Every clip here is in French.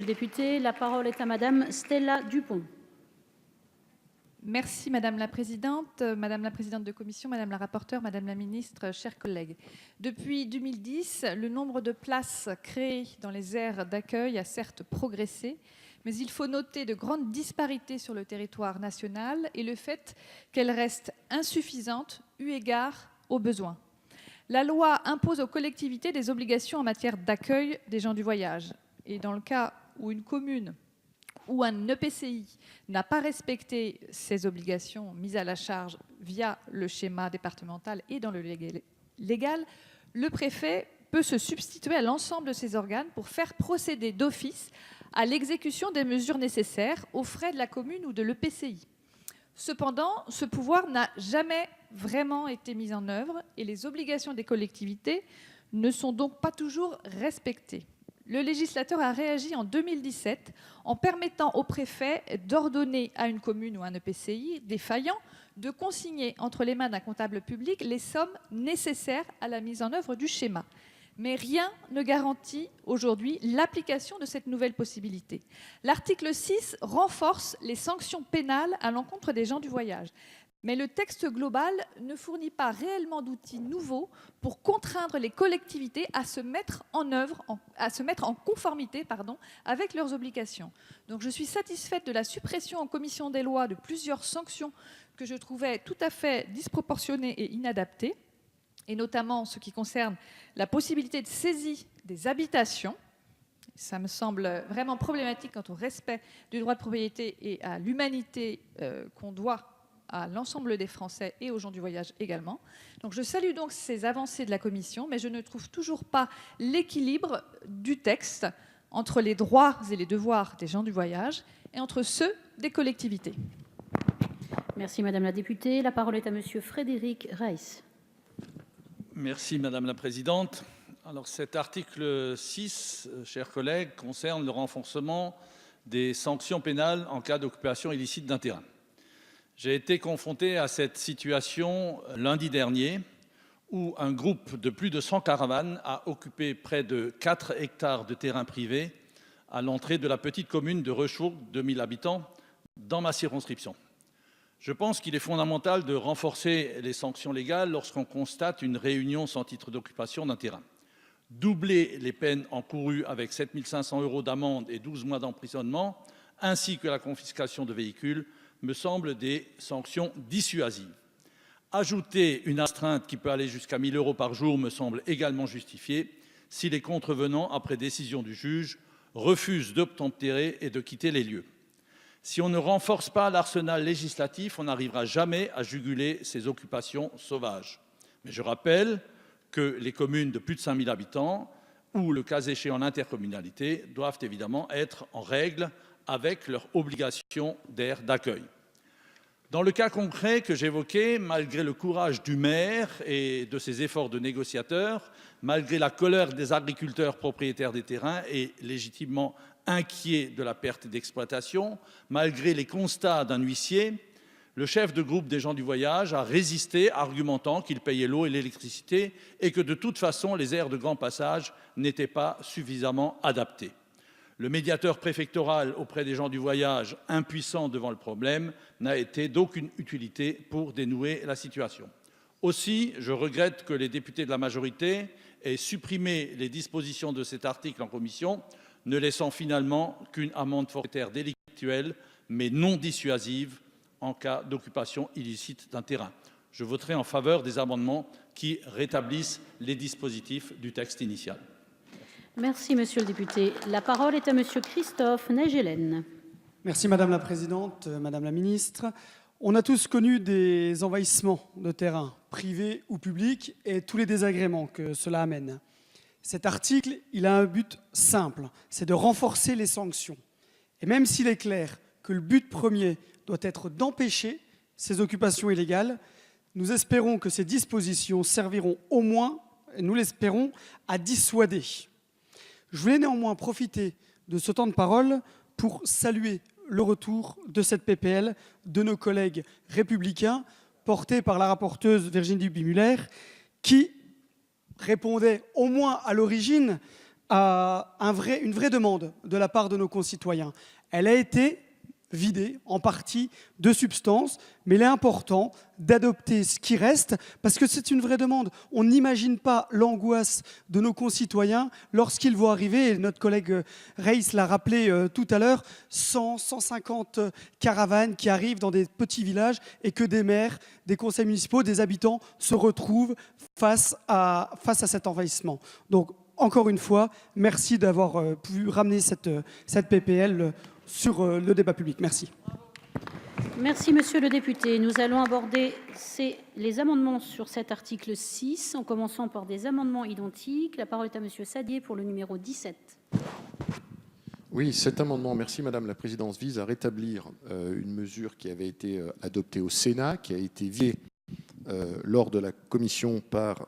Député, la parole est à Madame Stella Dupont. Merci Madame la Présidente de commission, Madame la rapporteure, Madame la Ministre, chers collègues. Depuis 2010, le nombre de places créées dans les aires d'accueil a certes progressé, mais il faut noter de grandes disparités sur le territoire national et le fait qu'elles restent insuffisantes eu égard aux besoins. La loi impose aux collectivités des obligations en matière d'accueil des gens du voyage. Et dans le cas où une commune ou un EPCI n'a pas respecté ces obligations mises à la charge via le schéma départemental et dans le légal, le préfet peut se substituer à l'ensemble de ces organes pour faire procéder d'office à l'exécution des mesures nécessaires aux frais de la commune ou de l'EPCI. Cependant, ce pouvoir n'a jamais vraiment été mis en œuvre et les obligations des collectivités ne sont donc pas toujours respectées. Le législateur a réagi en 2017 en permettant au préfet d'ordonner à une commune ou un EPCI défaillant de consigner entre les mains d'un comptable public les sommes nécessaires à la mise en œuvre du schéma. Mais rien ne garantit aujourd'hui l'application de cette nouvelle possibilité. L'article 6 renforce les sanctions pénales à l'encontre des gens du voyage. Mais le texte global ne fournit pas réellement d'outils nouveaux pour contraindre les collectivités à se mettre en conformité avec leurs obligations. Donc je suis satisfaite de la suppression en commission des lois de plusieurs sanctions que je trouvais tout à fait disproportionnées et inadaptées, et notamment ce qui concerne la possibilité de saisie des habitations. Ça me semble vraiment problématique quant au respect du droit de propriété et à l'humanité qu'on doit à l'ensemble des Français et aux gens du voyage également. Donc je salue donc ces avancées de la Commission, mais je ne trouve toujours pas l'équilibre du texte entre les droits et les devoirs des gens du voyage et entre ceux des collectivités. Merci Madame la députée. La parole est à Monsieur Frédéric Reiss. Merci Madame la Présidente. Alors cet article 6, chers collègues, concerne le renforcement des sanctions pénales en cas d'occupation illicite d'un terrain. J'ai été confronté à cette situation lundi dernier où un groupe de plus de 100 caravanes a occupé près de 4 hectares de terrain privé à l'entrée de la petite commune de Rechourg, 2000 habitants, dans ma circonscription. Je pense qu'il est fondamental de renforcer les sanctions légales lorsqu'on constate une réunion sans titre d'occupation d'un terrain. Doubler les peines encourues avec 7 500 € d'amende et 12 mois d'emprisonnement, ainsi que la confiscation de véhicules, me semblent des sanctions dissuasives. Ajouter une astreinte qui peut aller jusqu'à 1 000 € par jour me semble également justifié si les contrevenants, après décision du juge, refusent d'obtempérer et de quitter les lieux. Si on ne renforce pas l'arsenal législatif, on n'arrivera jamais à juguler ces occupations sauvages. Mais je rappelle que les communes de plus de 5 000 habitants ou, le cas échéant, l'intercommunalité doivent évidemment être en règle avec leur obligation d'aire d'accueil. Dans le cas concret que j'évoquais, malgré le courage du maire et de ses efforts de négociateur, malgré la colère des agriculteurs propriétaires des terrains et légitimement inquiets de la perte d'exploitation, malgré les constats d'un huissier, le chef de groupe des gens du voyage a résisté, argumentant qu'il payait l'eau et l'électricité et que de toute façon les aires de grand passage n'étaient pas suffisamment adaptées. Le médiateur préfectoral auprès des gens du voyage, impuissant devant le problème, n'a été d'aucune utilité pour dénouer la situation. Aussi, je regrette que les députés de la majorité aient supprimé les dispositions de cet article en commission, ne laissant finalement qu'une amende forfaitaire délictuelle, mais non dissuasive en cas d'occupation illicite d'un terrain. Je voterai en faveur des amendements qui rétablissent les dispositifs du texte initial. Merci Monsieur le député. La parole est à Monsieur Christophe Naegelen. Merci Madame la Présidente, Madame la Ministre. On a tous connu des envahissements de terrain, privés ou publics, et tous les désagréments que cela amène. Cet article, il a un but simple, c'est de renforcer les sanctions. Et même s'il est clair que le but premier doit être d'empêcher ces occupations illégales, nous espérons que ces dispositions serviront au moins, nous l'espérons, à dissuader. Je voulais néanmoins profiter de ce temps de parole pour saluer le retour de cette PPL de nos collègues républicains, portée par la rapporteuse Virginie Duby-Muller, qui répondait au moins à l'origine à une vraie demande de la part de nos concitoyens. Elle a été vidée en partie de substance, mais il est important d'adopter ce qui reste parce que c'est une vraie demande. On n'imagine pas l'angoisse de nos concitoyens lorsqu'ils vont arriver, et notre collègue Reiss l'a rappelé tout à l'heure, 150 caravanes qui arrivent dans des petits villages et que des maires, des conseils municipaux, des habitants se retrouvent face à cet envahissement. Donc, encore une fois, merci d'avoir pu ramener cette PPL sur le débat public. Merci. Merci, monsieur le député. Nous allons aborder les amendements sur cet article 6, en commençant par des amendements identiques. La parole est à monsieur Sadier pour le numéro 17. Oui, cet amendement, merci Madame la Présidente, vise à rétablir une mesure qui avait été adoptée au Sénat, qui a été viée lors de la commission par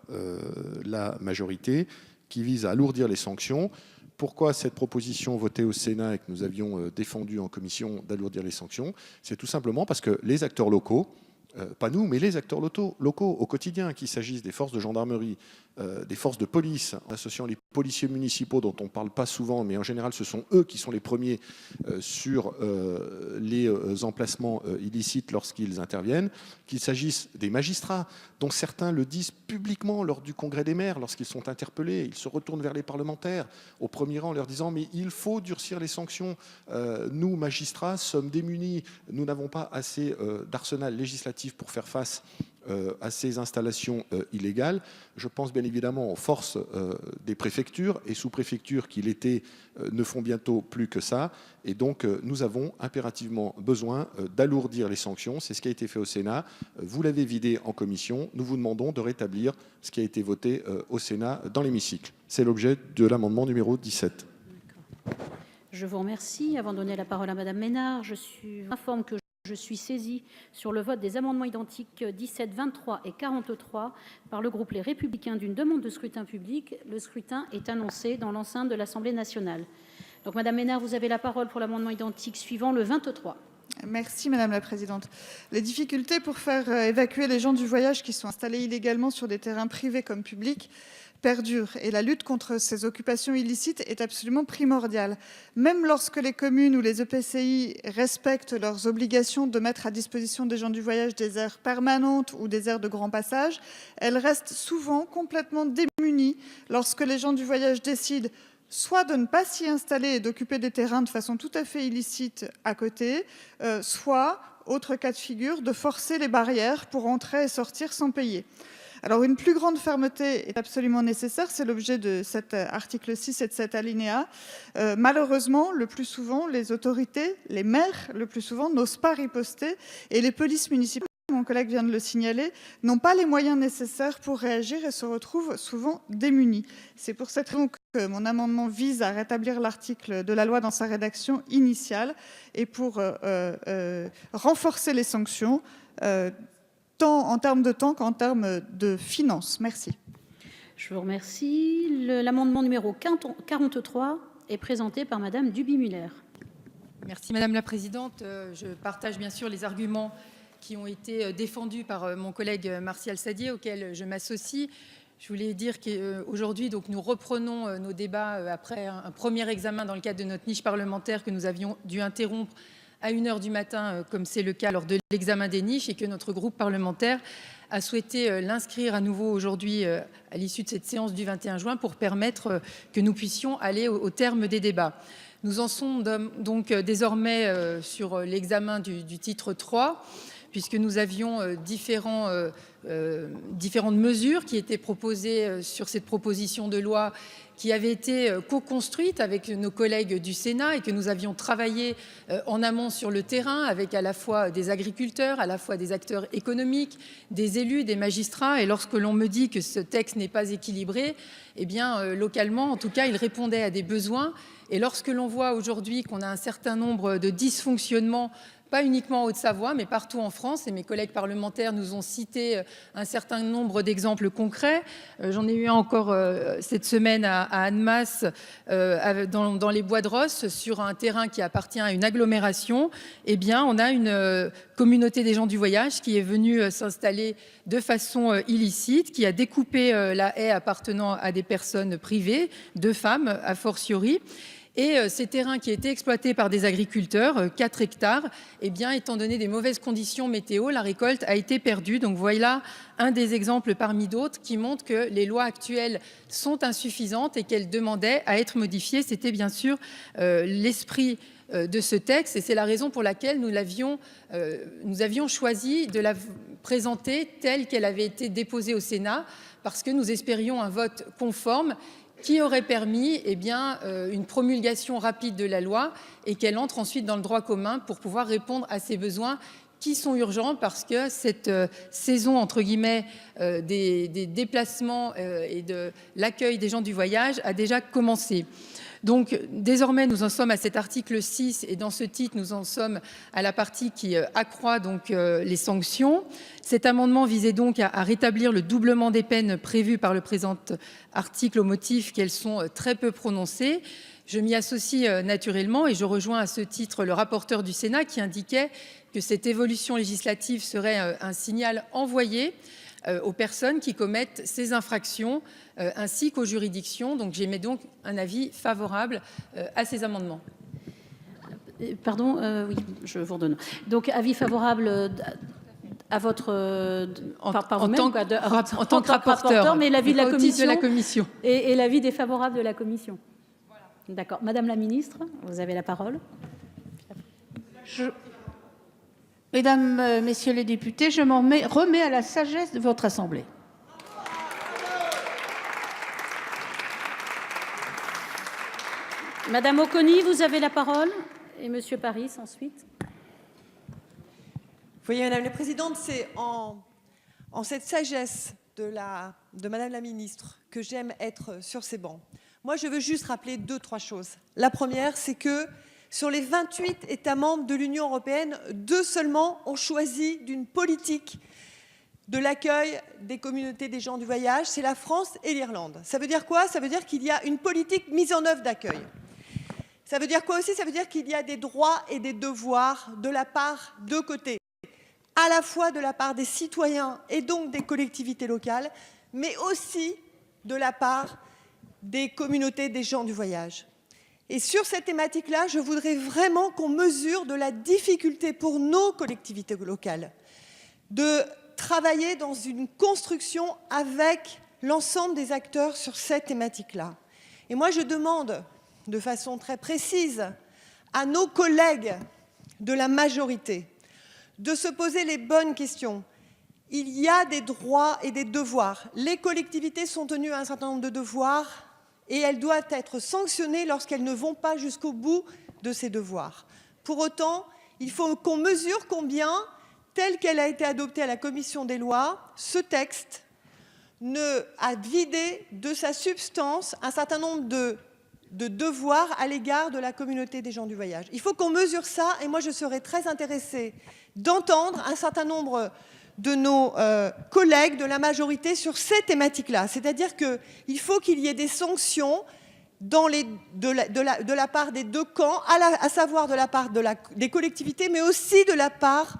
la majorité, qui vise à alourdir les sanctions. Pourquoi cette proposition votée au Sénat et que nous avions défendue en commission d'alourdir les sanctions? C'est tout simplement parce que les acteurs locaux, pas nous, mais les acteurs locaux au quotidien, qu'il s'agisse des forces de gendarmerie, des forces de police, associant les policiers municipaux dont on ne parle pas souvent, mais en général ce sont eux qui sont les premiers sur les emplacements illicites lorsqu'ils interviennent, qu'il s'agisse des magistrats, dont certains le disent publiquement lors du congrès des maires, lorsqu'ils sont interpellés, ils se retournent vers les parlementaires, au premier rang en leur disant « mais il faut durcir les sanctions, nous magistrats sommes démunis, nous n'avons pas assez d'arsenal législatif pour faire face à ces installations illégales ». Je pense bien évidemment aux forces des préfectures et sous-préfectures qui l'été ne font bientôt plus que ça. Et donc nous avons impérativement besoin d'alourdir les sanctions. C'est ce qui a été fait au Sénat. Vous l'avez vidé en commission. Nous vous demandons de rétablir ce qui a été voté au Sénat dans l'hémicycle. C'est l'objet de l'amendement numéro 17. Je vous remercie. Avant de donner la parole à madame Ménard, je informe que je suis saisie sur le vote des amendements identiques 17, 23 et 43 par le groupe Les Républicains d'une demande de scrutin public. Le scrutin est annoncé dans l'enceinte de l'Assemblée nationale. Donc, madame Ménard, vous avez la parole pour l'amendement identique suivant, le 23. Merci Madame la Présidente. Les difficultés pour faire évacuer les gens du voyage qui sont installés illégalement sur des terrains privés comme publics perdure et la lutte contre ces occupations illicites est absolument primordiale. Même lorsque les communes ou les EPCI respectent leurs obligations de mettre à disposition des gens du voyage des aires permanentes ou des aires de grand passage, elles restent souvent complètement démunies lorsque les gens du voyage décident soit de ne pas s'y installer et d'occuper des terrains de façon tout à fait illicite à côté, soit, autre cas de figure, de forcer les barrières pour entrer et sortir sans payer. Alors, une plus grande fermeté est absolument nécessaire, c'est l'objet de cet article 6 et de cet alinéa. Malheureusement, le plus souvent, les autorités, les maires, le plus souvent, n'osent pas riposter et les polices municipales, mon collègue vient de le signaler, n'ont pas les moyens nécessaires pour réagir et se retrouvent souvent démunis. C'est pour cette raison que mon amendement vise à rétablir l'article de la loi dans sa rédaction initiale et pour renforcer les sanctions, tant en termes de temps qu'en termes de finances. Merci. Je vous remercie. L'amendement numéro 43 est présenté par madame Duby-Muller. Merci Madame la Présidente. Je partage bien sûr les arguments qui ont été défendus par mon collègue Martial Sadier, auquel je m'associe. Je voulais dire qu'aujourd'hui, nous reprenons nos débats après un premier examen dans le cadre de notre niche parlementaire que nous avions dû interrompre à 1 h du matin, comme c'est le cas lors de l'examen des niches, et que notre groupe parlementaire a souhaité l'inscrire à nouveau aujourd'hui à l'issue de cette séance du 21 juin pour permettre que nous puissions aller au terme des débats. Nous en sommes donc désormais sur l'examen du titre 3, puisque nous avions différentes mesures qui étaient proposées sur cette proposition de loi qui avait été co-construite avec nos collègues du Sénat et que nous avions travaillé en amont sur le terrain avec à la fois des agriculteurs, à la fois des acteurs économiques, des élus, des magistrats. Et lorsque l'on me dit que ce texte n'est pas équilibré, eh bien, localement, en tout cas, il répondait à des besoins. Et lorsque l'on voit aujourd'hui qu'on a un certain nombre de dysfonctionnements pas uniquement en Haute-Savoie, mais partout en France. Et mes collègues parlementaires nous ont cité un certain nombre d'exemples concrets. J'en ai eu un encore cette semaine à Annemasse, dans les Bois de Rosse, sur un terrain qui appartient à une agglomération. Eh bien, on a une communauté des gens du voyage qui est venue s'installer de façon illicite, qui a découpé la haie appartenant à des personnes privées, 2 femmes a fortiori. Et ces terrains qui étaient exploités par des agriculteurs, 4 hectares, eh bien, étant donné des mauvaises conditions météo, la récolte a été perdue. Donc voilà un des exemples parmi d'autres qui montrent que les lois actuelles sont insuffisantes et qu'elles demandaient à être modifiées. C'était bien sûr l'esprit de ce texte et c'est la raison pour laquelle nous avions choisi de la présenter telle qu'elle avait été déposée au Sénat, parce que nous espérions un vote conforme qui aurait permis une promulgation rapide de la loi et qu'elle entre ensuite dans le droit commun pour pouvoir répondre à ces besoins qui sont urgents, parce que cette saison entre guillemets des déplacements et de l'accueil des gens du voyage a déjà commencé. Donc désormais nous en sommes à cet article 6 et dans ce titre nous en sommes à la partie qui accroît donc les sanctions. Cet amendement visait donc à rétablir le doublement des peines prévues par le présent article au motif qu'elles sont très peu prononcées. Je m'y associe naturellement et je rejoins à ce titre le rapporteur du Sénat qui indiquait que cette évolution législative serait un signal envoyé aux personnes qui commettent ces infractions ainsi qu'aux juridictions. Donc j'émets donc un avis favorable à ces amendements. Pardon, oui, je vous redonne. Donc avis favorable à votre en tant que rapporteur, mais l'avis de la commission, commission. Et l'avis défavorable de la commission. Voilà. D'accord. Madame la ministre, vous avez la parole. Mesdames, Messieurs les députés, je m'en remets à la sagesse de votre Assemblée. Madame Oconi, vous avez la parole. Et Monsieur Paris ensuite. Vous voyez, Madame la Présidente, c'est en cette sagesse de Madame la Ministre que j'aime être sur ces bancs. Moi, je veux juste rappeler 2-3 choses. La première, c'est que sur les 28 États membres de l'Union européenne, 2 seulement ont choisi d'une politique de l'accueil des communautés des gens du voyage, c'est la France et l'Irlande. Ça veut dire quoi? Ça veut dire qu'il y a une politique mise en œuvre d'accueil. Ça veut dire quoi aussi? Ça veut dire qu'il y a des droits et des devoirs de la part de côté, à la fois de la part des citoyens et donc des collectivités locales, mais aussi de la part des communautés des gens du voyage. Et sur cette thématique-là, je voudrais vraiment qu'on mesure de la difficulté pour nos collectivités locales de travailler dans une construction avec l'ensemble des acteurs sur cette thématique-là. Et moi, je demande de façon très précise à nos collègues de la majorité de se poser les bonnes questions. Il y a des droits et des devoirs. Les collectivités sont tenues à un certain nombre de devoirs et elles doivent être sanctionnées lorsqu'elles ne vont pas jusqu'au bout de ces devoirs. Pour autant, il faut qu'on mesure combien, tel qu'elle a été adoptée à la commission des lois, ce texte a vidé de sa substance un certain nombre de devoirs à l'égard de la communauté des gens du voyage. Il faut qu'on mesure ça et moi je serais très intéressée d'entendre un certain nombre de nos collègues de la majorité sur ces thématiques-là. C'est-à-dire qu'il faut qu'il y ait des sanctions de la part des 2 camps, à savoir de la part des collectivités, mais aussi de la part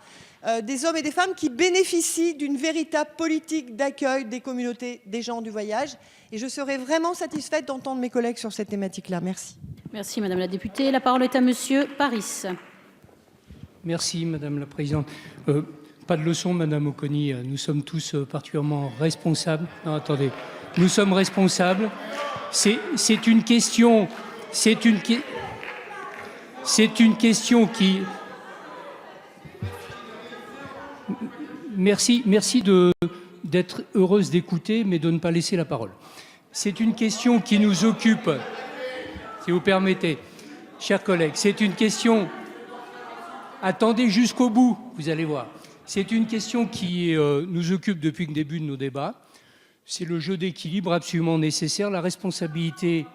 des hommes et des femmes qui bénéficient d'une véritable politique d'accueil des communautés des gens du voyage. Et je serais vraiment satisfaite d'entendre mes collègues sur cette thématique-là. Merci. Merci Madame la députée. La parole est à Monsieur Paris. Merci Madame la Présidente. Pas de leçon, Madame Oconi. Nous sommes tous particulièrement responsables. Non, attendez. Nous sommes responsables. C'est une question. C'est une question qui. Merci d'être heureuse d'écouter, mais de ne pas laisser la parole. C'est une question qui nous occupe. Si vous permettez, chers collègues, c'est une question. Attendez jusqu'au bout, vous allez voir. C'est une question qui nous occupe depuis le début de nos débats. C'est le jeu d'équilibre absolument nécessaire, la responsabilité.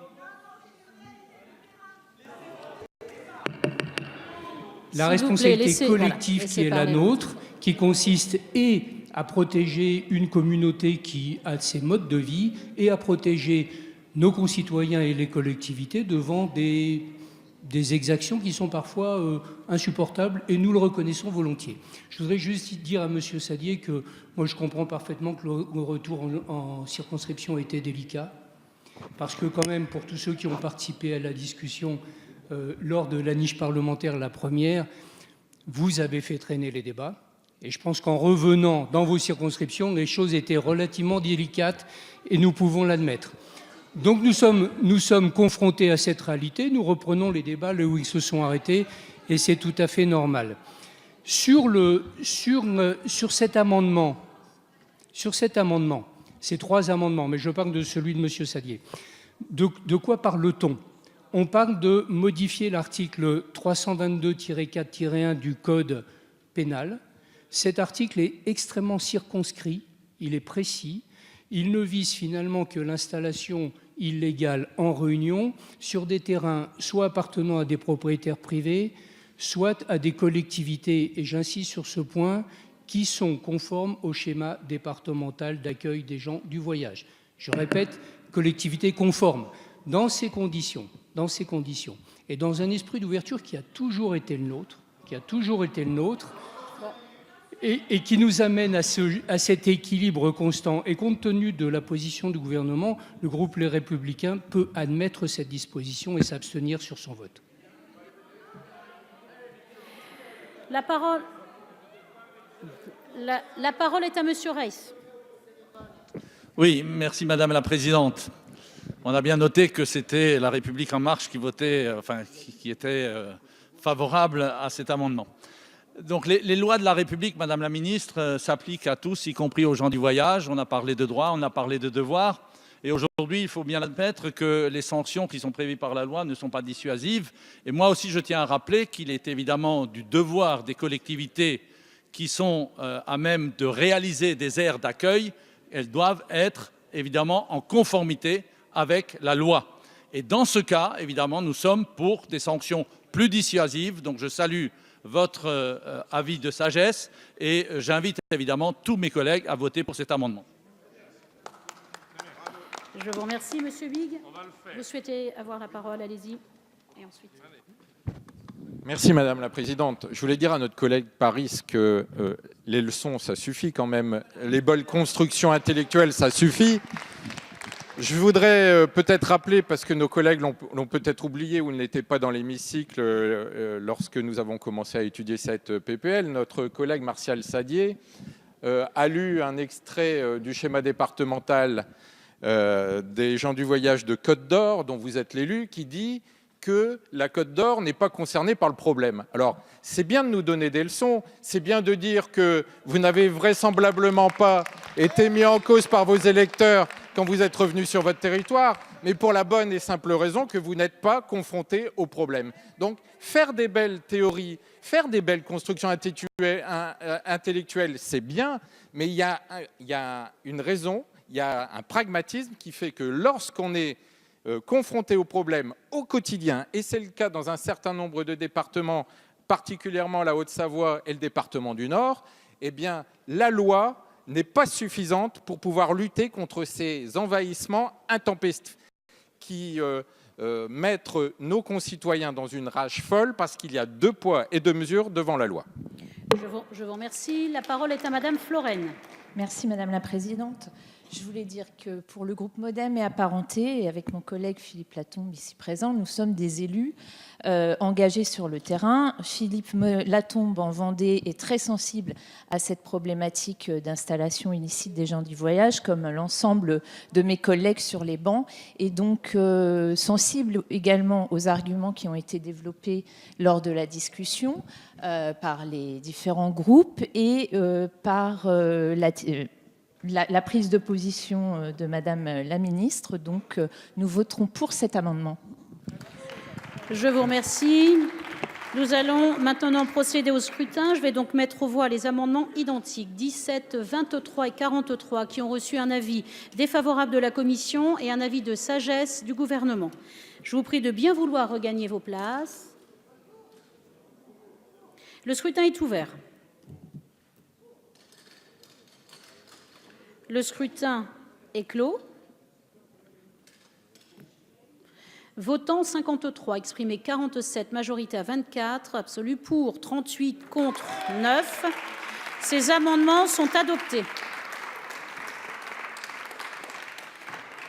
La S'il vous plaît, responsabilité laissez- collective voilà, qui est laissez la parler. nôtre, qui consiste et à protéger une communauté qui a ses modes de vie et à protéger nos concitoyens et les collectivités devant des exactions qui sont parfois insupportables et nous le reconnaissons volontiers. Je voudrais juste dire à M. Sadier que moi je comprends parfaitement que le retour en circonscription était délicat parce que quand même pour tous ceux qui ont participé à la discussion lors de la niche parlementaire, la première, vous avez fait traîner les débats. Et je pense qu'en revenant dans vos circonscriptions, les choses étaient relativement délicates et nous pouvons l'admettre. Donc nous sommes confrontés à cette réalité, nous reprenons les débats là où ils se sont arrêtés et c'est tout à fait normal. Sur cet amendement, ces trois amendements, mais je parle de celui de M. Sadier, de quoi parle-t-on? On parle de modifier l'article 322-4-1 du Code pénal. Cet article est extrêmement circonscrit, il est précis, il ne vise finalement que l'installation illégale en réunion sur des terrains soit appartenant à des propriétaires privés, soit à des collectivités, et j'insiste sur ce point, qui sont conformes au schéma départemental d'accueil des gens du voyage. Je répète, collectivités conformes. Dans ces conditions, et dans un esprit d'ouverture qui a toujours été le nôtre, et qui nous amène à cet équilibre constant. Et compte tenu de la position du gouvernement, le groupe Les Républicains peut admettre cette disposition et s'abstenir sur son vote. La parole est à Monsieur Reiss. Oui, merci Madame la Présidente. On a bien noté que c'était La République En Marche qui votait, qui était favorable à cet amendement. Donc les lois de la République, Madame la Ministre, s'appliquent à tous, y compris aux gens du voyage. On a parlé de droits, on a parlé de devoirs. Et aujourd'hui, il faut bien admettre que les sanctions qui sont prévues par la loi ne sont pas dissuasives. Et moi aussi, je tiens à rappeler qu'il est évidemment du devoir des collectivités qui sont à même de réaliser des aires d'accueil. Elles doivent être évidemment en conformité avec la loi. Et dans ce cas, évidemment, nous sommes pour des sanctions plus dissuasives. Donc je salue votre avis de sagesse et j'invite évidemment tous mes collègues à voter pour cet amendement. Je vous remercie, Monsieur Huyghe. Vous souhaitez avoir la parole, allez-y. Et ensuite. Merci Madame la Présidente. Je voulais dire à notre collègue Paris que les leçons, ça suffit quand même. Les bonnes constructions intellectuelles, ça suffit. Je voudrais peut-être rappeler, parce que nos collègues l'ont peut-être oublié ou n'étaient pas dans l'hémicycle lorsque nous avons commencé à étudier cette PPL, notre collègue Martial Sadier a lu un extrait du schéma départemental des gens du voyage de Côte d'Or, dont vous êtes l'élu, qui dit que la Côte d'Or n'est pas concernée par le problème. Alors, c'est bien de nous donner des leçons, c'est bien de dire que vous n'avez vraisemblablement pas été mis en cause par vos électeurs quand vous êtes revenu sur votre territoire, mais pour la bonne et simple raison que vous n'êtes pas confronté au problème. Donc, faire des belles théories, faire des belles constructions intellectuelles, c'est bien, mais il y a une raison, il y a un pragmatisme qui fait que lorsqu'on est confrontés aux problèmes au quotidien, et c'est le cas dans un certain nombre de départements, particulièrement la Haute-Savoie et le département du Nord, eh bien, la loi n'est pas suffisante pour pouvoir lutter contre ces envahissements intempestifs qui mettent nos concitoyens dans une rage folle parce qu'il y a 2 poids et 2 mesures devant la loi. Je vous remercie. La parole est à Madame Florennes. Merci Madame la Présidente. Je voulais dire que pour le groupe Modem et Apparentés, et avec mon collègue Philippe Latombe ici présent, nous sommes des élus engagés sur le terrain. Philippe Latombe en Vendée est très sensible à cette problématique d'installation illicite des gens du voyage, comme l'ensemble de mes collègues sur les bancs, et donc sensible également aux arguments qui ont été développés lors de la discussion par les différents groupes et par la prise de position de Madame la Ministre. Donc, nous voterons pour cet amendement. Je vous remercie. Nous allons maintenant procéder au scrutin. Je vais donc mettre aux voix les amendements identiques 17, 23 et 43 qui ont reçu un avis défavorable de la commission et un avis de sagesse du gouvernement. Je vous prie de bien vouloir regagner vos places. Le scrutin est ouvert. Le scrutin est clos. Votants 53, exprimés 47, majorité à 24, absolu pour 38, contre 9. Ces amendements sont adoptés.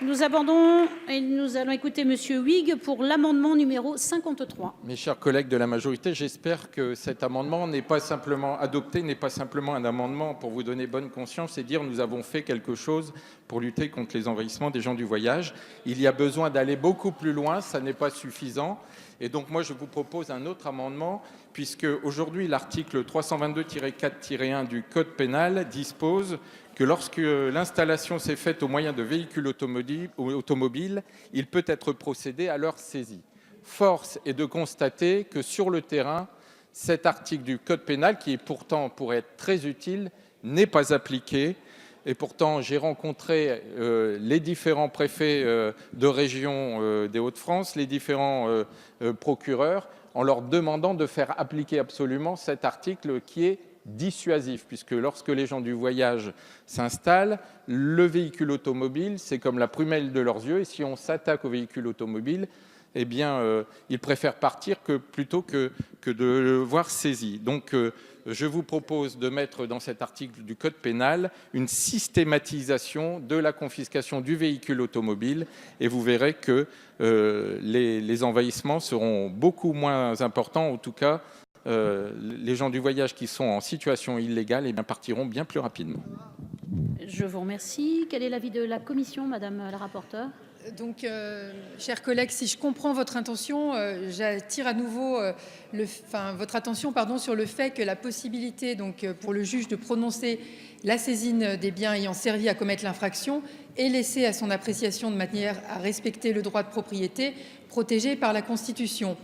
Nous abordons et nous allons écouter Monsieur Huyghe pour l'amendement numéro 53. Mes chers collègues de la majorité, j'espère que cet amendement n'est pas simplement adopté, n'est pas simplement un amendement pour vous donner bonne conscience et dire nous avons fait quelque chose pour lutter contre les envahissements des gens du voyage. Il y a besoin d'aller beaucoup plus loin, ça n'est pas suffisant. Et donc moi je vous propose un autre amendement puisque aujourd'hui l'article 322-4-1 du Code pénal dispose que lorsque l'installation s'est faite au moyen de véhicules automobiles, il peut être procédé à leur saisie. Force est de constater que sur le terrain, cet article du Code pénal, qui pourtant pourrait être très utile, n'est pas appliqué. Et pourtant, j'ai rencontré les différents préfets de région des Hauts-de-France, les différents procureurs, en leur demandant de faire appliquer absolument cet article qui est dissuasif, puisque lorsque les gens du voyage s'installent, le véhicule automobile, c'est comme la prunelle de leurs yeux, et si on s'attaque au véhicule automobile, eh bien, ils préfèrent partir plutôt que de le voir saisi. Donc, je vous propose de mettre dans cet article du Code pénal une systématisation de la confiscation du véhicule automobile, et vous verrez que les envahissements seront beaucoup moins importants, en tout cas, les gens du voyage qui sont en situation illégale partiront bien plus rapidement. Je vous remercie. Quel est l'avis de la commission, madame la rapporteure? Donc, chers collègues, si je comprends votre intention, j'attire à nouveau votre attention sur le fait que la possibilité pour le juge de prononcer la saisine des biens ayant servi à commettre l'infraction est laissée à son appréciation de manière à respecter le droit de propriété protégé par la Constitution.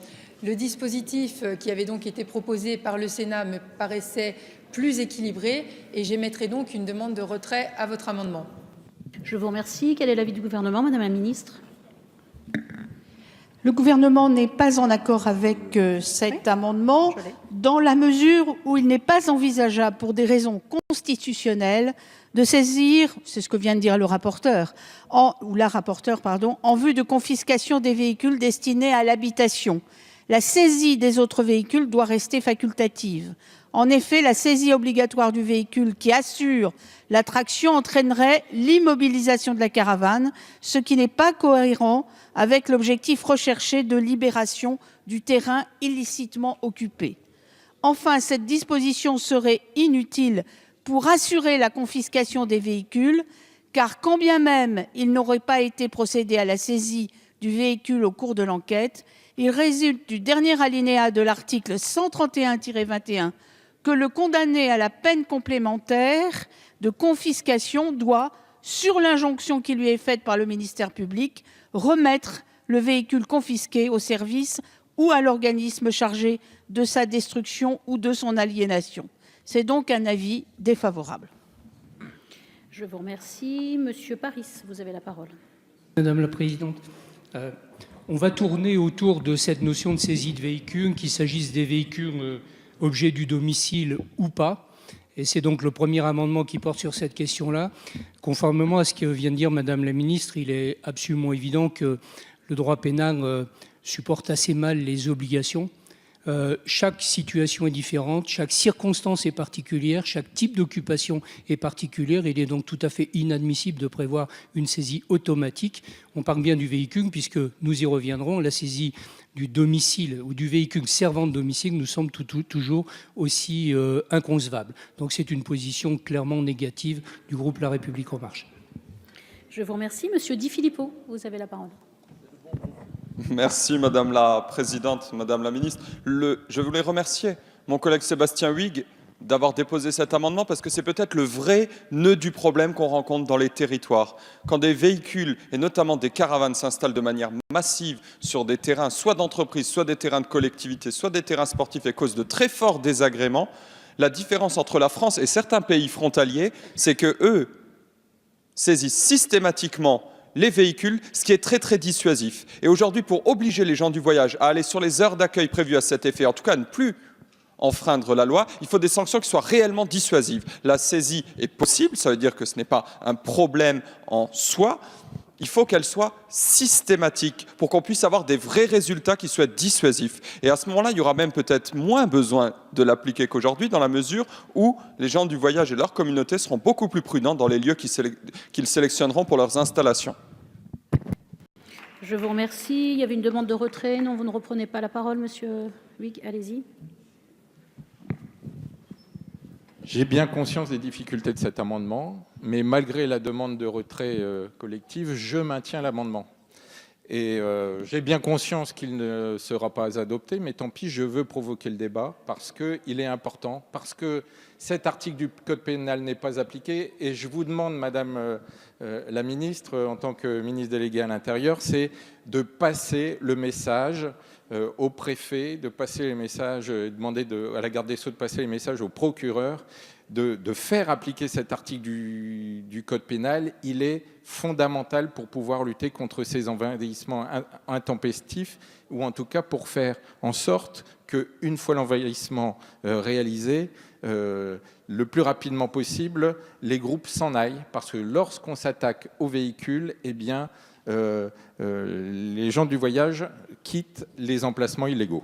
Le dispositif qui avait donc été proposé par le Sénat me paraissait plus équilibré et j'émettrai donc une demande de retrait à votre amendement. Je vous remercie. Quel est l'avis du gouvernement, madame la ministre? Le gouvernement n'est pas en accord avec cet amendement dans la mesure où il n'est pas envisageable, pour des raisons constitutionnelles, de saisir, c'est ce que vient de dire le rapporteur, ou la rapporteure, pardon, en vue de confiscation des véhicules destinés à l'habitation. La saisie des autres véhicules doit rester facultative. En effet, la saisie obligatoire du véhicule qui assure la traction entraînerait l'immobilisation de la caravane, ce qui n'est pas cohérent avec l'objectif recherché de libération du terrain illicitement occupé. Enfin, cette disposition serait inutile pour assurer la confiscation des véhicules, car quand bien même il n'aurait pas été procédé à la saisie du véhicule au cours de l'enquête, il résulte du dernier alinéa de l'article 131-21 que le condamné à la peine complémentaire de confiscation doit, sur l'injonction qui lui est faite par le ministère public, remettre le véhicule confisqué au service ou à l'organisme chargé de sa destruction ou de son aliénation. C'est donc un avis défavorable. Je vous remercie. Monsieur Paris, vous avez la parole. Madame la Présidente, on va tourner autour de cette notion de saisie de véhicules, qu'il s'agisse des véhicules objets du domicile ou pas. Et c'est donc le premier amendement qui porte sur cette question-là. Conformément à ce que vient de dire Madame la Ministre, il est absolument évident que le droit pénal supporte assez mal les obligations. Chaque situation est différente, chaque circonstance est particulière, chaque type d'occupation est particulière. Il est donc tout à fait inadmissible de prévoir une saisie automatique. On parle bien du véhicule puisque nous y reviendrons. La saisie du domicile ou du véhicule servant de domicile nous semble toujours aussi inconcevable. Donc c'est une position clairement négative du groupe La République En Marche. Je vous remercie. Monsieur Di Filippo, vous avez la parole. Merci Madame la Présidente, Madame la Ministre. Je voulais remercier mon collègue Sébastien Huyghe d'avoir déposé cet amendement parce que c'est peut-être le vrai nœud du problème qu'on rencontre dans les territoires. Quand des véhicules, et notamment des caravanes, s'installent de manière massive sur des terrains, soit d'entreprise, soit des terrains de collectivité, soit des terrains sportifs et cause de très forts désagréments, la différence entre la France et certains pays frontaliers, c'est qu'eux saisissent systématiquement les véhicules, ce qui est très très dissuasif. Et aujourd'hui, pour obliger les gens du voyage à aller sur les heures d'accueil prévues à cet effet, en tout cas à ne plus enfreindre la loi, il faut des sanctions qui soient réellement dissuasives. La saisie est possible, ça veut dire que ce n'est pas un problème en soi. Il faut qu'elle soit systématique pour qu'on puisse avoir des vrais résultats qui soient dissuasifs. Et à ce moment-là, il y aura même peut-être moins besoin de l'appliquer qu'aujourd'hui, dans la mesure où les gens du voyage et leur communauté seront beaucoup plus prudents dans les lieux qu'ils sélectionneront pour leurs installations. Je vous remercie. Il y avait une demande de retrait. Non, vous ne reprenez pas la parole, monsieur Huyghe. Allez-y. J'ai bien conscience des difficultés de cet amendement, mais malgré la demande de retrait collective, je maintiens l'amendement. Et j'ai bien conscience qu'il ne sera pas adopté, mais tant pis, je veux provoquer le débat parce qu'il est important, parce que cet article du Code pénal n'est pas appliqué. Et je vous demande, Madame la ministre, en tant que ministre déléguée à l'Intérieur, c'est de passer le message au préfet, de passer les messages, demander à la garde des Sceaux de passer les messages au procureur, de faire appliquer cet article du Code pénal. Il est fondamental pour pouvoir lutter contre ces envahissements intempestifs, ou en tout cas pour faire en sorte qu'une fois l'envahissement réalisé, le plus rapidement possible, les groupes s'en aillent. Parce que lorsqu'on s'attaque aux véhicules, eh bien, les gens du voyage quittent les emplacements illégaux.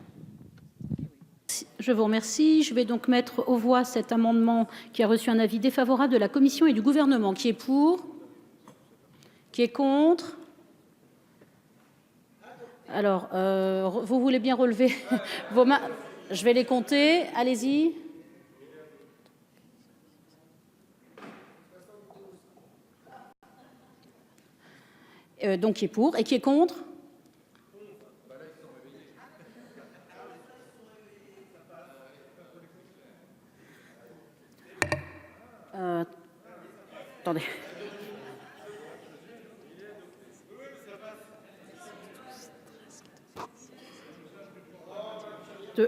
Je vous remercie. Je vais donc mettre aux voix cet amendement qui a reçu un avis défavorable de la Commission et du Gouvernement. Qui est pour? Qui est contre? Alors, vous voulez bien relever vos mains? Je vais les compter. Allez-y. Donc, qui est pour et qui est contre? Attendez.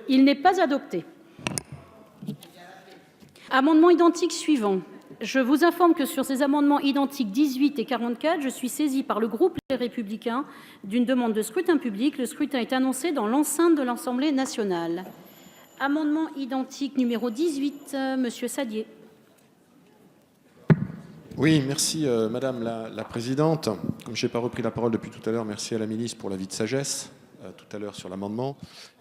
Il n'est pas adopté. Amendement identique suivant. Je vous informe que sur ces amendements identiques 18 et 44, je suis saisie par le groupe Les Républicains d'une demande de scrutin public. Le scrutin est annoncé dans l'enceinte de l'Assemblée nationale. Amendement identique numéro 18, monsieur Sadier. Oui, merci Madame la Présidente. Comme je n'ai pas repris la parole depuis tout à l'heure, merci à la ministre pour l'avis de sagesse tout à l'heure sur l'amendement.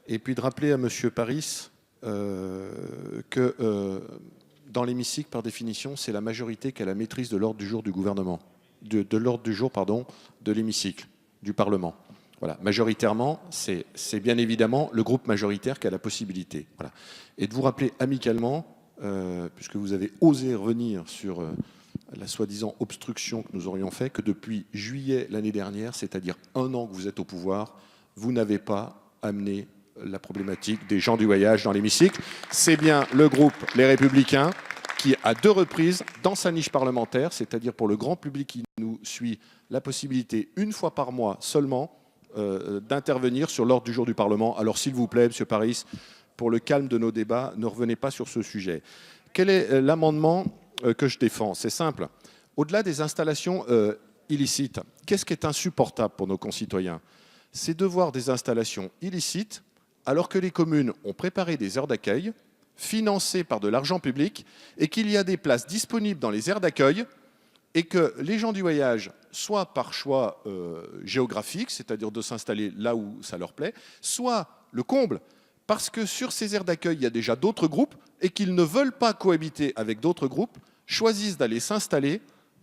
Et puis de rappeler à Monsieur Paris que dans l'hémicycle, par définition, c'est la majorité qui a la maîtrise de l'ordre du jour du gouvernement, de l'ordre du jour, pardon, de l'hémicycle, du Parlement. Voilà, majoritairement, c'est bien évidemment le groupe majoritaire qui a la possibilité. Voilà. Et de vous rappeler amicalement, puisque vous avez osé revenir sur la soi-disant obstruction que nous aurions fait, que depuis juillet l'année dernière, c'est-à-dire 1 an que vous êtes au pouvoir, vous n'avez pas amené la problématique des gens du voyage dans l'hémicycle. C'est bien le groupe Les Républicains qui, à 2 reprises, dans sa niche parlementaire, c'est-à-dire pour le grand public qui nous suit, la possibilité, 1 fois par mois seulement, d'intervenir sur l'ordre du jour du Parlement. Alors s'il vous plaît, Monsieur Paris, pour le calme de nos débats, ne revenez pas sur ce sujet. Quel est l'amendement que je défends? C'est simple. Au-delà des installations illicites, qu'est-ce qui est insupportable pour nos concitoyens? C'est de voir des installations illicites alors que les communes ont préparé des aires d'accueil financées par de l'argent public et qu'il y a des places disponibles dans les aires d'accueil et que les gens du voyage, soit par choix géographique, c'est-à-dire de s'installer là où ça leur plaît, soit le comble, parce que sur ces aires d'accueil, il y a déjà d'autres groupes et qu'ils ne veulent pas cohabiter avec d'autres groupes, choisissent d'aller s'installer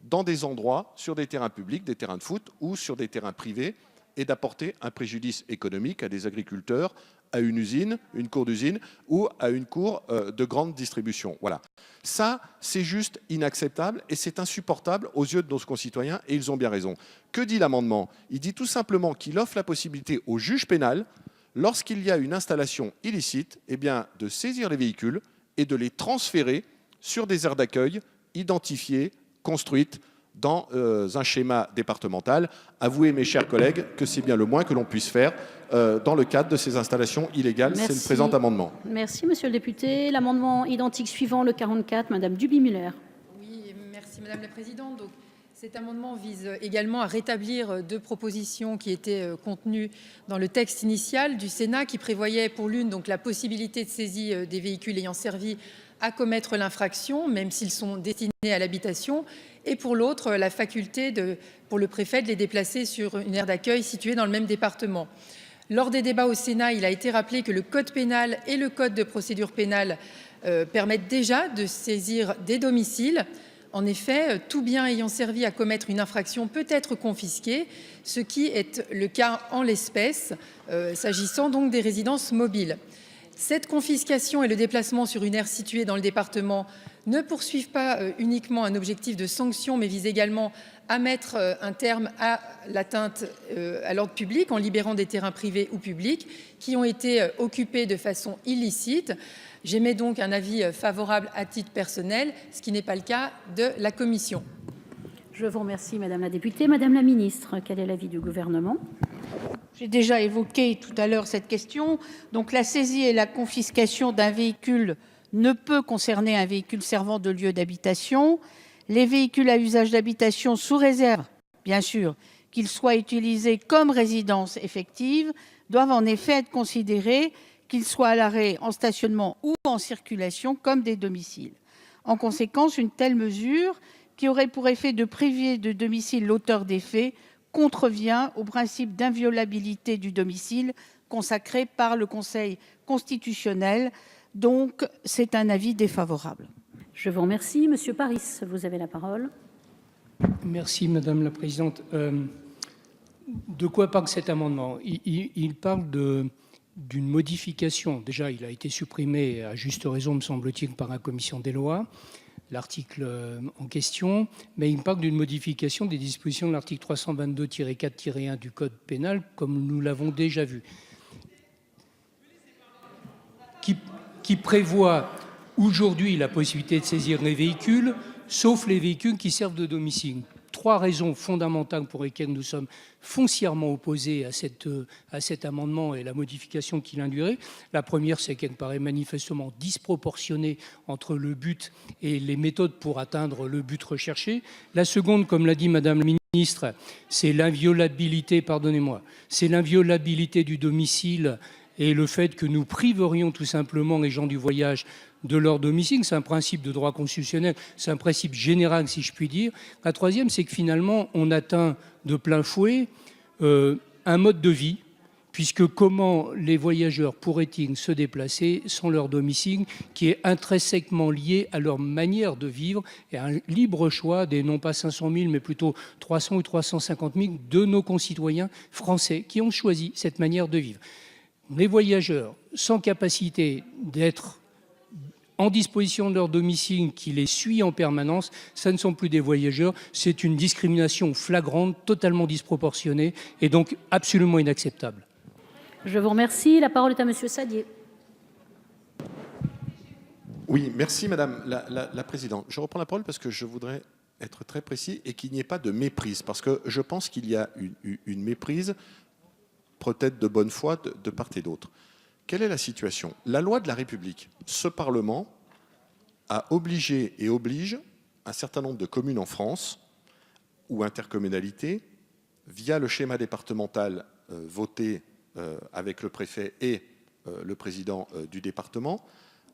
dans des endroits, sur des terrains publics, des terrains de foot ou sur des terrains privés, et d'apporter un préjudice économique à des agriculteurs, à une usine, une cour d'usine ou à une cour de grande distribution. Voilà. Ça, c'est juste inacceptable et c'est insupportable aux yeux de nos concitoyens et ils ont bien raison. Que dit l'amendement? Il dit tout simplement qu'il offre la possibilité au juge pénal, lorsqu'il y a une installation illicite, eh bien, de saisir les véhicules et de les transférer sur des aires d'accueil identifiées, construites, dans un schéma départemental. Avouez, mes chers collègues, que c'est bien le moins que l'on puisse faire dans le cadre de ces installations illégales. C'est le présent amendement. Merci, monsieur le député. L'amendement identique suivant, le 44, madame Duby-Muller. Oui, merci, madame la présidente. Donc, Cet amendement vise également à rétablir 2 propositions qui étaient contenues dans le texte initial du Sénat, qui prévoyait pour l'une donc la possibilité de saisie des véhicules ayant servi à commettre l'infraction, même s'ils sont destinés à l'habitation, et pour l'autre la faculté pour le préfet de les déplacer sur une aire d'accueil située dans le même département. Lors des débats au Sénat, il a été rappelé que le code pénal et le code de procédure pénale permettent déjà de saisir des domiciles. En effet, tout bien ayant servi à commettre une infraction peut être confisqué, ce qui est le cas en l'espèce, s'agissant donc des résidences mobiles. Cette confiscation et le déplacement sur une aire située dans le département ne poursuivent pas uniquement un objectif de sanction, mais visent également à mettre un terme à l'atteinte à l'ordre public en libérant des terrains privés ou publics qui ont été occupés de façon illicite. J'émets donc un avis favorable à titre personnel, ce qui n'est pas le cas de la commission. Je vous remercie, Madame la députée. Madame la ministre, quel est l'avis du Gouvernement? J'ai déjà évoqué tout à l'heure cette question. Donc, la saisie et la confiscation d'un véhicule ne peut concerner un véhicule servant de lieu d'habitation. Les véhicules à usage d'habitation, sous réserve, bien sûr, qu'ils soient utilisés comme résidence effective, doivent en effet être considérés, qu'ils soient à l'arrêt, en stationnement ou en circulation, comme des domiciles. En conséquence, une telle mesure, qui aurait pour effet de priver de domicile l'auteur des faits, contrevient au principe d'inviolabilité du domicile consacré par le Conseil constitutionnel. Donc, c'est un avis défavorable. Je vous remercie. Monsieur Paris, vous avez la parole. Merci, Madame la Présidente. De quoi parle cet amendement? Il parle d'une modification. Déjà, il a été supprimé, à juste raison, me semble-t-il, par la commission des lois, l'article en question, mais il parle d'une modification des dispositions de l'article 322-4-1 du Code pénal, comme nous l'avons déjà vu, qui prévoit aujourd'hui la possibilité de saisir les véhicules, sauf les véhicules qui servent de domicile. 3 raisons fondamentales pour lesquelles nous sommes foncièrement opposés à cet amendement et la modification qu'il induirait. La première, c'est qu'elle paraît manifestement disproportionnée entre le but et les méthodes pour atteindre le but recherché. La seconde, comme l'a dit Madame la ministre, c'est l'inviolabilité, pardonnez-moi, c'est l'inviolabilité du domicile et le fait que nous priverions tout simplement les gens du voyage de leur domicile. C'est un principe de droit constitutionnel, c'est un principe général, si je puis dire. La troisième, c'est que finalement, on atteint de plein fouet un mode de vie, puisque comment les voyageurs pourraient-ils se déplacer sans leur domicile, qui est intrinsèquement lié à leur manière de vivre et à un libre choix des non pas 500 000, mais plutôt 300 ou 350 000 de nos concitoyens français qui ont choisi cette manière de vivre. Les voyageurs sans capacité d'être en disposition de leur domicile, qui les suit en permanence, ça ne sont plus des voyageurs, c'est une discrimination flagrante, totalement disproportionnée et donc absolument inacceptable. Je vous remercie. La parole est à Monsieur Sadier. Oui, merci Madame la Présidente. Je reprends la parole parce que je voudrais être très précis et qu'il n'y ait pas de méprise, parce que je pense qu'il y a une méprise, peut-être de bonne foi, de part et d'autre. Quelle est la situation? La loi de la République, ce Parlement a obligé et oblige un certain nombre de communes en France ou intercommunalités, via le schéma départemental voté avec le préfet et le président du département,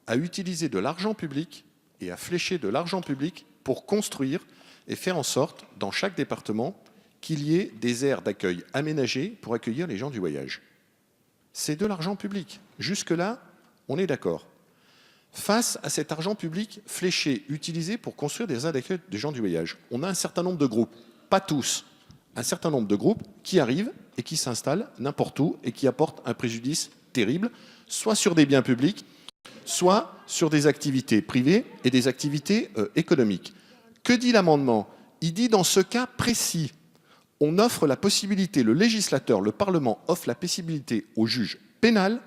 à utiliser de l'argent public et à flécher de l'argent public pour construire et faire en sorte, dans chaque département, qu'il y ait des aires d'accueil aménagées pour accueillir les gens du voyage. C'est de l'argent public. Jusque-là, on est d'accord. Face à cet argent public fléché, utilisé pour construire des aires d'accueil des gens du voyage, on a un certain nombre de groupes, pas tous, un certain nombre de groupes qui arrivent et qui s'installent n'importe où et qui apportent un préjudice terrible, soit sur des biens publics, soit sur des activités privées et des activités économiques. Que dit l'amendement? Il dit dans ce cas précis, on offre la possibilité, le législateur, le Parlement offre la possibilité au juge pénal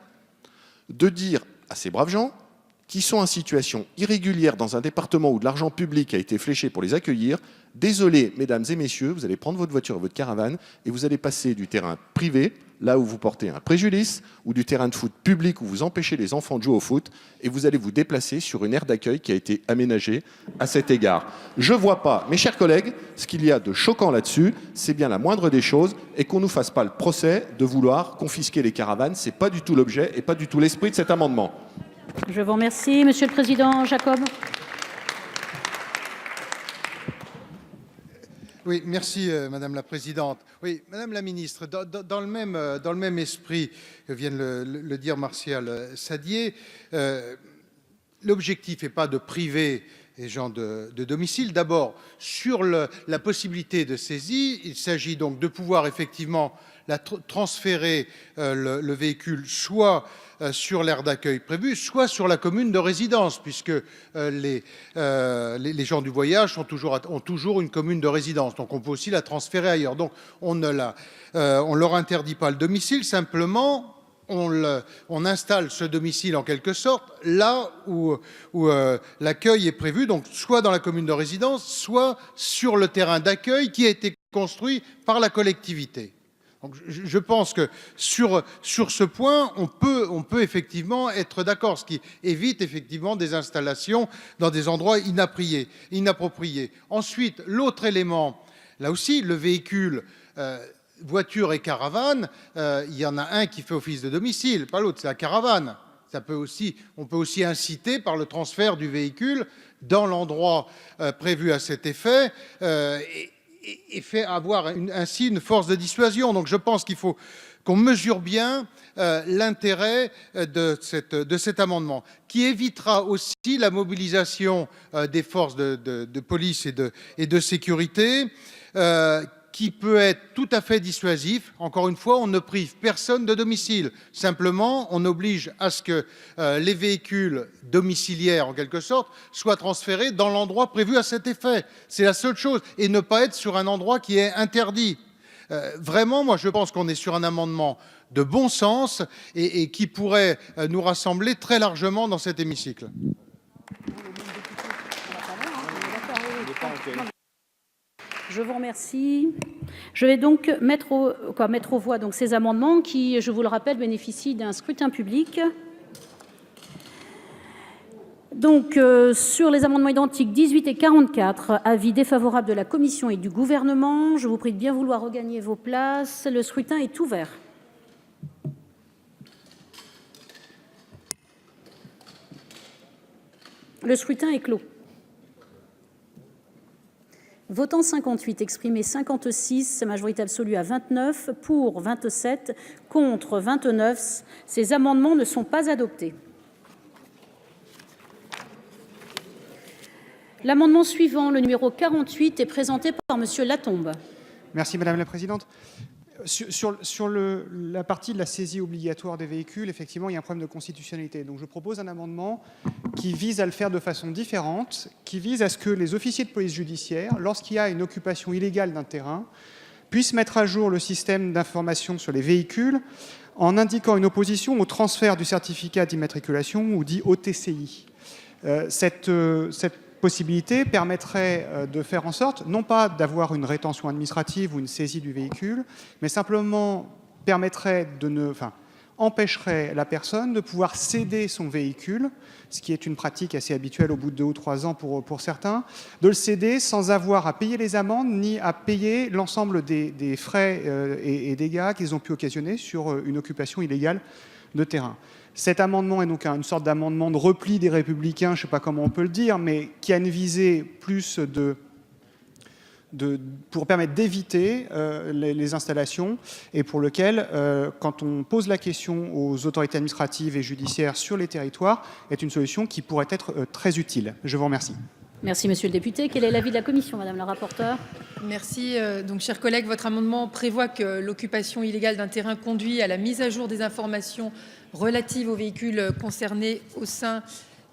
de dire à ces braves gens, qui sont en situation irrégulière dans un département où de l'argent public a été fléché pour les accueillir, désolé, mesdames et messieurs, vous allez prendre votre voiture et votre caravane et vous allez passer du terrain privé, là où vous portez un préjudice, ou du terrain de foot public où vous empêchez les enfants de jouer au foot, et vous allez vous déplacer sur une aire d'accueil qui a été aménagée à cet égard. Je ne vois pas, mes chers collègues, ce qu'il y a de choquant là-dessus, c'est bien la moindre des choses, et qu'on ne nous fasse pas le procès de vouloir confisquer les caravanes. Ce n'est pas du tout l'objet et pas du tout l'esprit de cet amendement. Je vous remercie. Monsieur le Président Jacob. Oui, merci Madame la Présidente. Oui, Madame la Ministre, dans le même esprit que vient de le dire Martial Sadier, l'objectif n'est pas de priver les gens de domicile. D'abord, sur la possibilité de saisie, il s'agit donc de pouvoir effectivement transférer le véhicule soit sur l'aire d'accueil prévue, soit sur la commune de résidence, puisque les gens du voyage ont toujours une commune de résidence. Donc on peut aussi la transférer ailleurs. Donc on ne leur interdit pas le domicile, simplement on installe ce domicile en quelque sorte là où l'accueil est prévu, donc soit dans la commune de résidence, soit sur le terrain d'accueil qui a été construit par la collectivité. Donc, je pense que sur ce point, on peut effectivement être d'accord, ce qui évite effectivement des installations dans des endroits inappropriés. Ensuite, l'autre élément, là aussi, le véhicule, voiture et caravane, il y en a un qui fait office de domicile, pas l'autre, c'est la caravane. On peut aussi inciter par le transfert du véhicule dans l'endroit prévu à cet effet et fait avoir ainsi une force de dissuasion. Donc je pense qu'il faut qu'on mesure bien l'intérêt de cet amendement, qui évitera aussi la mobilisation des forces de police et de sécurité, qui peut être tout à fait dissuasif. Encore une fois, on ne prive personne de domicile. Simplement, on oblige à ce que les véhicules domiciliaires, en quelque sorte, soient transférés dans l'endroit prévu à cet effet. C'est la seule chose. Et ne pas être sur un endroit qui est interdit. Vraiment, moi, je pense qu'on est sur un amendement de bon sens et qui pourrait nous rassembler très largement dans cet hémicycle. Je vous remercie. Je vais donc mettre aux voix donc ces amendements qui, je vous le rappelle, bénéficient d'un scrutin public. Donc, sur les amendements identiques 18 et 44, avis défavorable de la Commission et du Gouvernement. Je vous prie de bien vouloir regagner vos places. Le scrutin est ouvert. Le scrutin est clos. Votant 58, exprimé 56, majorité absolue à 29, pour 27, contre 29. Ces amendements ne sont pas adoptés. L'amendement suivant, le numéro 48, est présenté par Monsieur Latombe. Merci Madame la Présidente. Sur la partie de la saisie obligatoire des véhicules, effectivement, il y a un problème de constitutionnalité. Donc je propose un amendement qui vise à le faire de façon différente, qui vise à ce que les officiers de police judiciaire, lorsqu'il y a une occupation illégale d'un terrain, puissent mettre à jour le système d'information sur les véhicules en indiquant une opposition au transfert du certificat d'immatriculation ou dit OTCI. Cette possibilité permettrait de faire en sorte, non pas d'avoir une rétention administrative ou une saisie du véhicule, mais simplement empêcherait la personne de pouvoir céder son véhicule, ce qui est une pratique assez habituelle au bout de 2 ou 3 ans pour certains, de le céder sans avoir à payer les amendes ni à payer l'ensemble des frais et dégâts qu'ils ont pu occasionner sur une occupation illégale de terrain. Cet amendement est donc une sorte d'amendement de repli des Républicains, je ne sais pas comment on peut le dire, mais qui a une visée plus pour permettre d'éviter les installations et pour lequel, quand on pose la question aux autorités administratives et judiciaires sur les territoires, est une solution qui pourrait être très utile. Je vous remercie. Merci, Monsieur le député. Quel est l'avis de la Commission, Madame la rapporteure? Merci. Donc, chers collègues, votre amendement prévoit que l'occupation illégale d'un terrain conduit à la mise à jour des informations relatives aux véhicules concernés au sein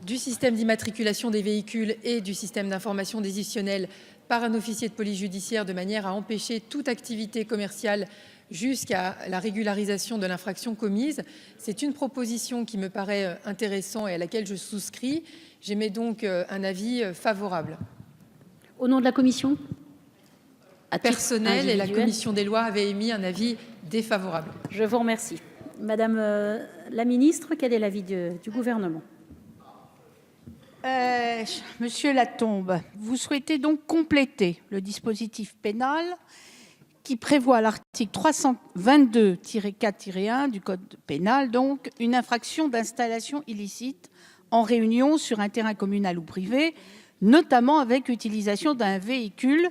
du système d'immatriculation des véhicules et du système d'information décisionnelle par un officier de police judiciaire de manière à empêcher toute activité commerciale jusqu'à la régularisation de l'infraction commise. C'est une proposition qui me paraît intéressante et à laquelle je souscris. J'émets donc un avis favorable. Au nom de la commission ? Personnel, et la commission des lois avait émis un avis défavorable. Je vous remercie. Madame la ministre, quel est l'avis du gouvernement ? Monsieur Latombe, vous souhaitez donc compléter le dispositif pénal qui prévoit à l'article 322-4-1 du Code pénal, donc une infraction d'installation illicite en réunion sur un terrain communal ou privé, notamment avec utilisation d'un véhicule,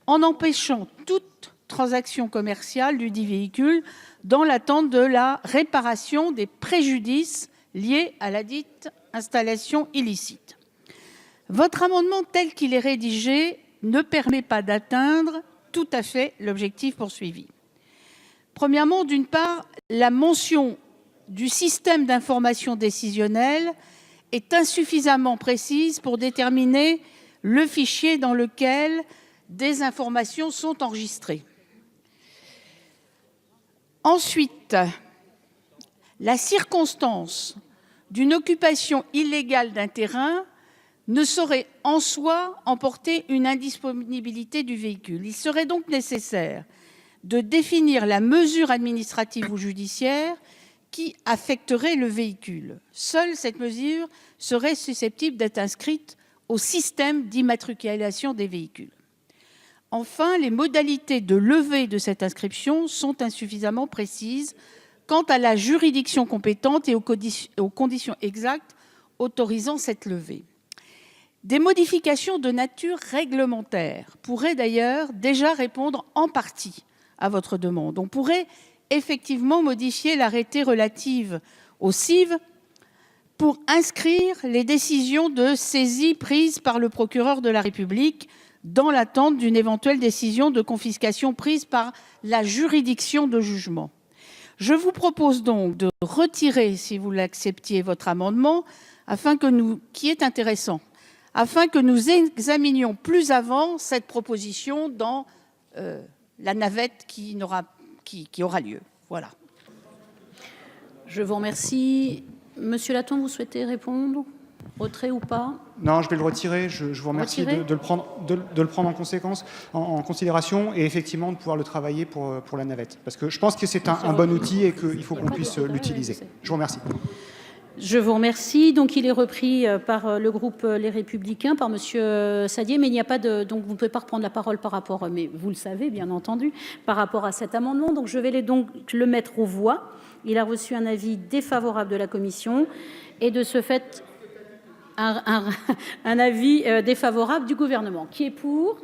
en empêchant toute transaction commerciale du dit véhicule dans l'attente de la réparation des préjudices liés à la dite installation illicite. Votre amendement tel qu'il est rédigé ne permet pas d'atteindre tout à fait l'objectif poursuivi. Premièrement, d'une part, la mention du système d'information décisionnelle est insuffisamment précise pour déterminer le fichier dans lequel des informations sont enregistrées. Ensuite, la circonstance d'une occupation illégale d'un terrain ne saurait en soi emporter une indisponibilité du véhicule. Il serait donc nécessaire de définir la mesure administrative ou judiciaire qui affecterait le véhicule. Seule cette mesure serait susceptible d'être inscrite au système d'immatriculation des véhicules. Enfin, les modalités de levée de cette inscription sont insuffisamment précises quant à la juridiction compétente et aux conditions exactes autorisant cette levée. Des modifications de nature réglementaire pourraient d'ailleurs déjà répondre en partie à votre demande. On pourrait effectivement modifier l'arrêté relatif au CIV pour inscrire les décisions de saisie prises par le procureur de la République dans l'attente d'une éventuelle décision de confiscation prise par la juridiction de jugement. Je vous propose donc de retirer, si vous l'acceptiez, votre amendement, qui est intéressant, afin que nous examinions plus avant cette proposition dans la navette qui aura lieu. Voilà. Je vous remercie. Monsieur Latombe, vous souhaitez répondre ? Retrait ou pas ? Non, je vais le retirer. Je vous remercie de le prendre en considération et effectivement de pouvoir le travailler pour la navette. Parce que je pense que c'est un bon outil et qu'il faut qu'on puisse l'utiliser. Je vous remercie. Je vous remercie. Donc, il est repris par le groupe Les Républicains, par Monsieur Sadier, mais il n'y a pas de... Donc, vous ne pouvez pas reprendre la parole par rapport... Mais vous le savez, bien entendu, par rapport à cet amendement. Donc, je vais le mettre aux voix. Il a reçu un avis défavorable de la commission et de ce fait, un avis défavorable du gouvernement. Qui est pour ?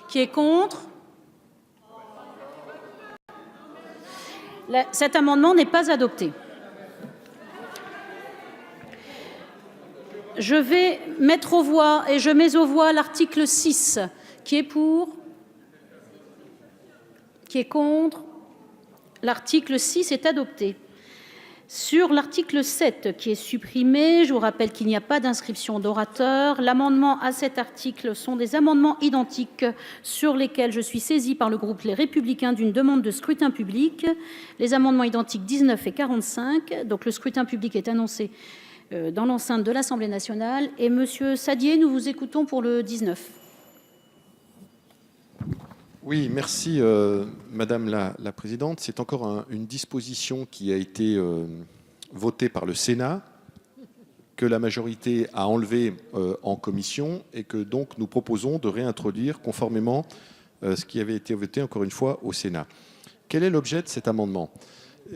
Qui est contre ? Cet amendement n'est pas adopté. Je vais mettre aux voix et je mets aux voix l'article 6. Qui est pour ? Qui est contre ? L'article 6 est adopté. Sur l'article 7 qui est supprimé, je vous rappelle qu'il n'y a pas d'inscription d'orateur. L'amendement à cet article sont des amendements identiques sur lesquels je suis saisie par le groupe Les Républicains d'une demande de scrutin public. Les amendements identiques 19 et 45. Donc le scrutin public est annoncé dans l'enceinte de l'Assemblée nationale. Et Monsieur Sadier, nous vous écoutons pour le 19. Oui, merci Madame la Présidente. C'est encore une disposition qui a été votée par le Sénat, que la majorité a enlevée en commission et que donc nous proposons de réintroduire conformément à ce qui avait été voté encore une fois au Sénat. Quel est l'objet de cet amendement ?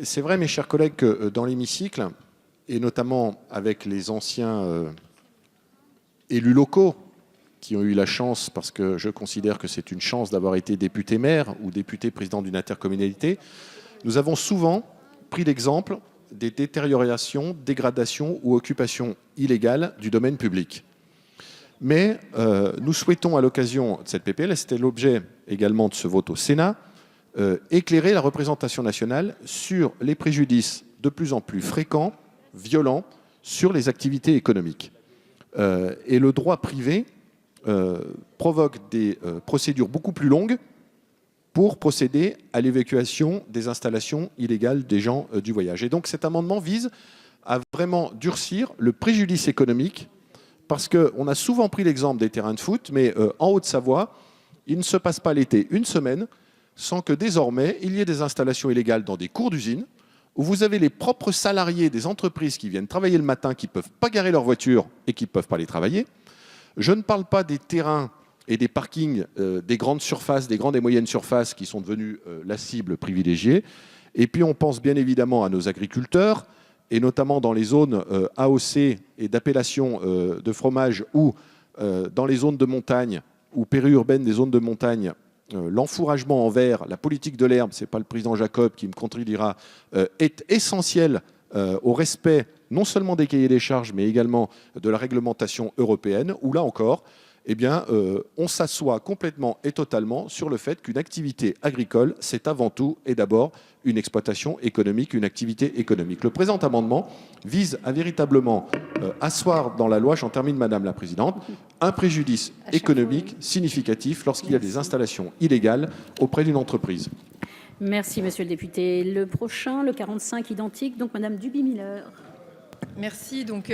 C'est vrai, mes chers collègues, que dans l'hémicycle, et notamment avec les anciens élus locaux, qui ont eu la chance, parce que je considère que c'est une chance d'avoir été député maire ou député président d'une intercommunalité, nous avons souvent pris l'exemple des détériorations, dégradations ou occupations illégales du domaine public. Mais nous souhaitons, à l'occasion de cette PPL, et c'était l'objet également de ce vote au Sénat, éclairer la représentation nationale sur les préjudices de plus en plus fréquents, violents, sur les activités économiques. Et le droit privé provoque des procédures beaucoup plus longues pour procéder à l'évacuation des installations illégales des gens du voyage. Et donc cet amendement vise à vraiment durcir le préjudice économique, parce qu'on a souvent pris l'exemple des terrains de foot, mais en Haute-Savoie, il ne se passe pas l'été une semaine sans que désormais il y ait des installations illégales dans des cours d'usine, où vous avez les propres salariés des entreprises qui viennent travailler le matin, qui ne peuvent pas garer leur voiture et qui ne peuvent pas les travailler. Je ne parle pas des terrains et des parkings des grandes surfaces, des grandes et moyennes surfaces qui sont devenus la cible privilégiée. Et puis on pense bien évidemment à nos agriculteurs, et notamment dans les zones AOC et d'appellation de fromage, ou dans les zones de montagne ou périurbaines des zones de montagne, l'enfouragement en verre, la politique de l'herbe, ce n'est pas le président Jacob qui me contredira, est essentiel au respect non seulement des cahiers des charges, mais également de la réglementation européenne, où là encore, eh bien, on s'assoit complètement et totalement sur le fait qu'une activité agricole, c'est avant tout et d'abord une exploitation économique, une activité économique. Le présent amendement vise à véritablement asseoir dans la loi, j'en termine Madame la Présidente, un préjudice économique significatif lorsqu'il y a des installations illégales auprès d'une entreprise. Merci, monsieur le député. Le prochain, le 45, identique, donc Madame Duby-Miller. Merci. Donc,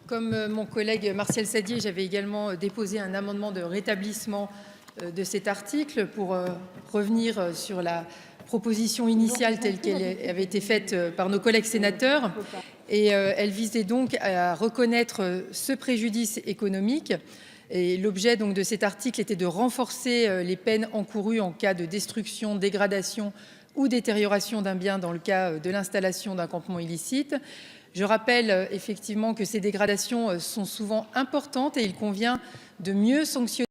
comme mon collègue Martial Sadier, j'avais également déposé un amendement de rétablissement de cet article pour revenir sur la proposition initiale telle qu'elle avait été faite par nos collègues sénateurs. Et elle visait donc à reconnaître ce préjudice économique. Et l'objet donc de cet article était de renforcer les peines encourues en cas de destruction, dégradation ou détérioration d'un bien dans le cas de l'installation d'un campement illicite. Je rappelle effectivement que ces dégradations sont souvent importantes et il convient de mieux sanctionner